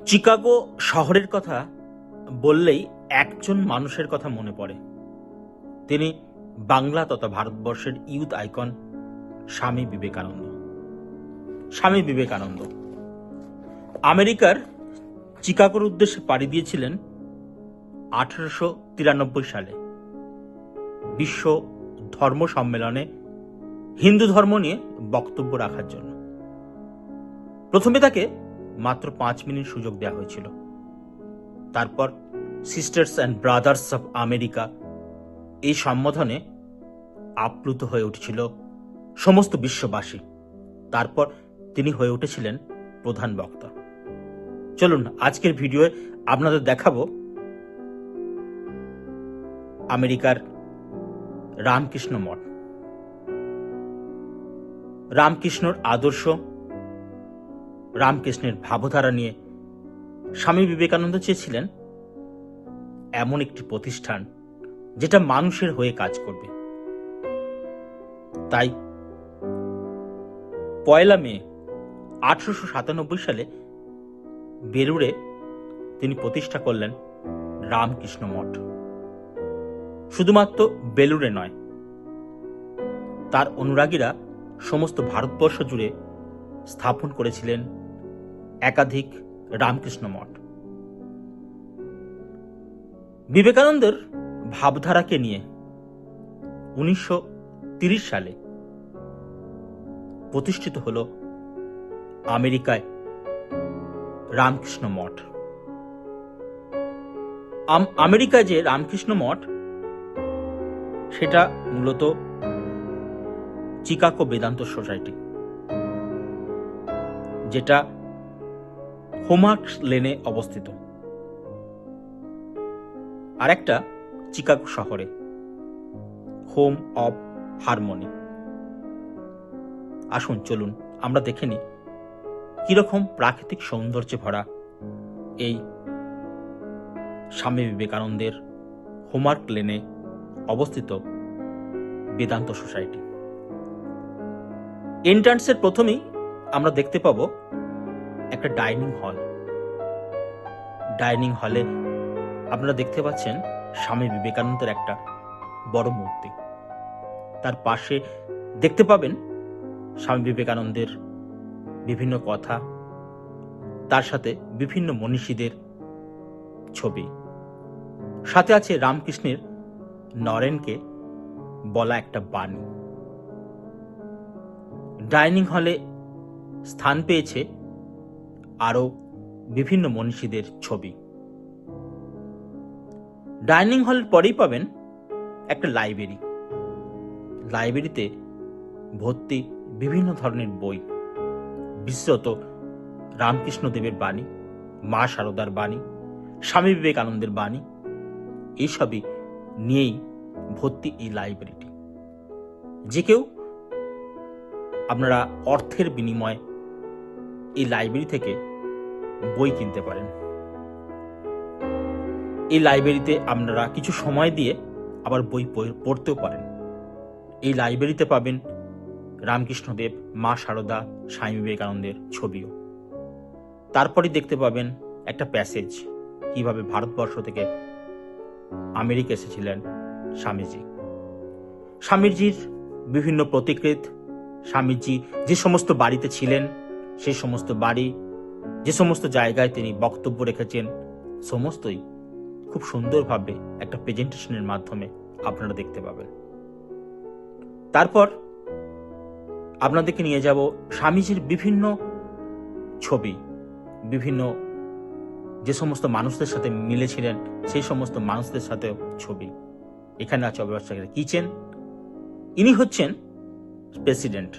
চিকাগো শহরের কথা বললেই একজন মানুষের কথা মনে পড়ে। তিনি বাংলা তথা ভারতবর্ষের ইউথ আইকন স্বামী বিবেকানন্দ। স্বামী বিবেকানন্দ আমেরিকার চিকাগোর উদ্দেশ্যে পাড়ি দিয়েছিলেন 1893 সালে বিশ্ব ধর্ম সম্মেলনে হিন্দু ধর্ম নিয়ে বক্তব্য রাখার জন্য। প্রথমে তাকে মাত্র 5 মিনিট সুযোগ দেওয়া হয়েছিল। তারপর sisters and brothers of America এই সম্বোধনে আপ্লুত হয়ে উঠেছিল সমস্ত বিশ্ববাসী। তারপর তিনি হয়ে উঠেছিলেন প্রধান বক্তা। চলুন আজকের ভিডিওয়ে আপনাদের দেখাবো আমেরিকার রামকৃষ্ণ মঠ। রামকৃষ্ণর আদর্শ, রামকৃষ্ণের ভাবধারা নিয়ে স্বামী বিবেকানন্দ চেয়েছিলেন এমন একটি প্রতিষ্ঠান যেটা মানুষের হয়ে কাজ করবে। তাই 1 মে 1897 সালে বেলুড়ে তিনি প্রতিষ্ঠা করলেন রামকৃষ্ণ মঠ। শুধুমাত্র বেলুড়ে নয়, তার অনুরাগীরা সমস্ত ভারতবর্ষ জুড়ে স্থাপন করেছিলেন একাধিক রামকৃষ্ণ মঠ। বিবেকানন্দের ভাবধারাকে নিয়ে 1930 সালে প্রতিষ্ঠিত হল আমেরিকায় রামকৃষ্ণ মঠ। আমেরিকায় যে রামকৃষ্ণ মঠ, সেটা মূলত চিকাগো বেদান্ত সোসাইটি, যেটা হোমার্ক লেনে অবস্থিত, আর একটা চিকাগো শহরে হোম অফ হারমোনি। আসুন চলুন আমরা দেখে নিই কিরকম প্রাকৃতিক সৌন্দর্যে ভরা এই স্বামী বিবেকানন্দের হোমার্ক লেনে অবস্থিত বেদান্ত সোসাইটি। এন্ট্রান্সের প্রথমেই আমরা দেখতে পাবো একটা ডাইনিং হল। ডাইনিং হলে আপনারা দেখতে পাচ্ছেন স্বামী বিবেকানন্দের একটা বড় মূর্তি। তার পাশে দেখতে পাবেন স্বামী বিবেকানন্দের বিভিন্ন কথা, তার সাথে বিভিন্ন মনীষীদের ছবি, সাথে আছে রামকৃষ্ণের নরেনকে বলা একটা বাণী। ডাইনিং হলে স্থান পেয়েছে আরো বিভিন্ন মনীষীদের ছবি। ডাইনিং হলের পরেই পাবেন একটা লাইব্রেরি। লাইব্রেরিতে ভর্তি বিভিন্ন ধরনের বই, বিশেষত রামকৃষ্ণ দেবের বাণী, মা শারদার বাণী, স্বামী বিবেকানন্দের বাণী, এইসবই নিয়েই ভর্তি এই লাইব্রেরিটি। যে কেউ আপনারা অর্থের বিনিময়ে এই লাইব্রেরি থেকে বই কিনতে পারেন। এই লাইব্রেরিতে আপনারা কিছু সময় দিয়ে আবার বই পড়তেও পারেন। এই লাইব্রেরিতে পাবেন রামকৃষ্ণদেব, মা শারদা, স্বামী বিবেকানন্দের ছবিও। তারপরে দেখতে পাবেন একটা প্যাসেজ, কিভাবে ভারতবর্ষ থেকে আমেরিকা এসেছিলেন স্বামীজি। স্বামীজির বিভিন্ন প্রতিকৃত, স্বামীজি যে সমস্ত বাড়িতে ছিলেন সেই সমস্ত বাড়ি, যে সমস্ত জায়গায় তিনি বক্তব্য রেখেছেন, সমস্তই খুব সুন্দরভাবে একটা প্রেজেন্টেশনের মাধ্যমে আপনারা দেখতে পাবেন। তারপর আপনাদেরকে নিয়ে যাব স্বামীজির বিভিন্ন ছবি, বিভিন্ন যে সমস্ত মানুষদের সাথে মিলেছিলেন সেই সমস্ত মানুষদের সাথেও ছবি। এখানে আছে অবশ্যই কিচেন। ইনি হচ্ছেন প্রেসিডেন্ট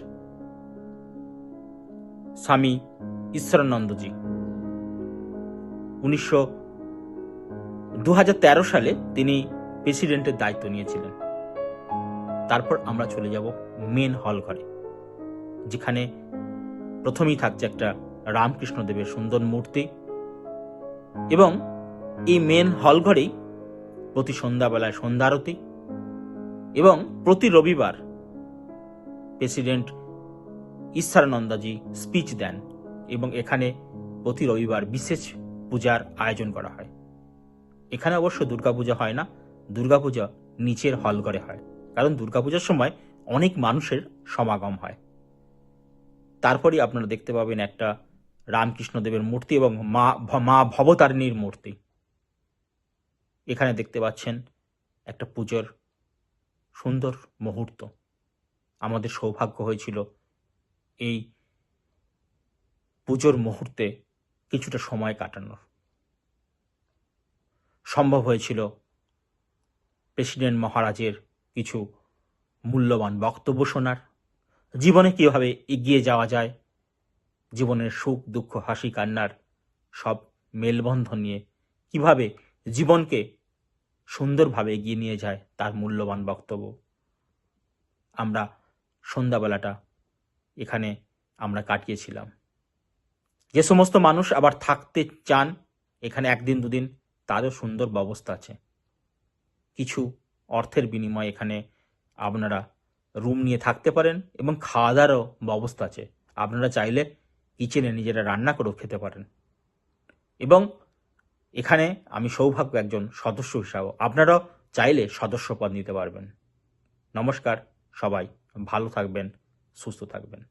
স্বামী ঈশ্বরানন্দজি। 2013 সালে তিনি প্রেসিডেন্টের দায়িত্ব নিয়েছিলেন। তারপর আমরা চলে যাব মেন হল ঘরে, যেখানে প্রথমেই থাকছে একটা রামকৃষ্ণ দেবের সুন্দর মূর্তি, এবং এই মেন হল ঘরেই প্রতি সন্ধ্যাবেলায় সন্ধ্যা আরতি, এবং প্রতি রবিবার প্রেসিডেন্ট ঈশ্বরানন্দজি স্পিচ দেন, এবং এখানে প্রতি রবিবার বিশেষ পূজার আয়োজন করা হয়। এখানে অবশ্য দুর্গাপূজা হয় না, দুর্গাপূজা নিচের হলঘরে হয়, কারণ দুর্গাপূজার সময় অনেক মানুষের সমাগম হয়। তারপরেই আপনারা দেখতে পাবেন একটা রামকৃষ্ণদেবের মূর্তি এবং মা ভবতারিণীর মূর্তি। এখানে দেখতে পাচ্ছেন একটা পুজোর সুন্দর মুহূর্ত। আমাদের সৌভাগ্য হয়েছিল এই পুজোর মুহূর্তে কিছুটা সময় কাটানোর। সম্ভব হয়েছিল প্রেসিডেন্ট মহারাজের কিছু মূল্যবান বক্তব্য শোনার, জীবনে কীভাবে এগিয়ে যাওয়া যায়, জীবনের সুখ দুঃখ হাসি কান্নার সব মেলবন্ধন নিয়ে কিভাবে জীবনকে সুন্দরভাবে এগিয়ে নিয়ে যায় তার মূল্যবান বক্তব্য। আমরা সন্ধ্যাবেলাটা এখানে আমরা কাটিয়েছিলাম। যে সমস্ত মানুষ আবার থাকতে চান এখানে একদিন দুদিন, তারও সুন্দর ব্যবস্থা আছে। কিছু অর্থের বিনিময়ে এখানে আপনারা রুম নিয়ে থাকতে পারেন এবং খাওয়া দাওয়ারও ব্যবস্থা আছে। আপনারা চাইলে কিচেনে নিজেরা রান্না করেও খেতে পারেন। এবং এখানে আমি সৌভাগ্য একজন সদস্য হিসাবে, আপনারাও চাইলে সদস্যপদ নিতে পারবেন। নমস্কার, সবাই ভালো থাকবেন, সুস্থ থাকবেন।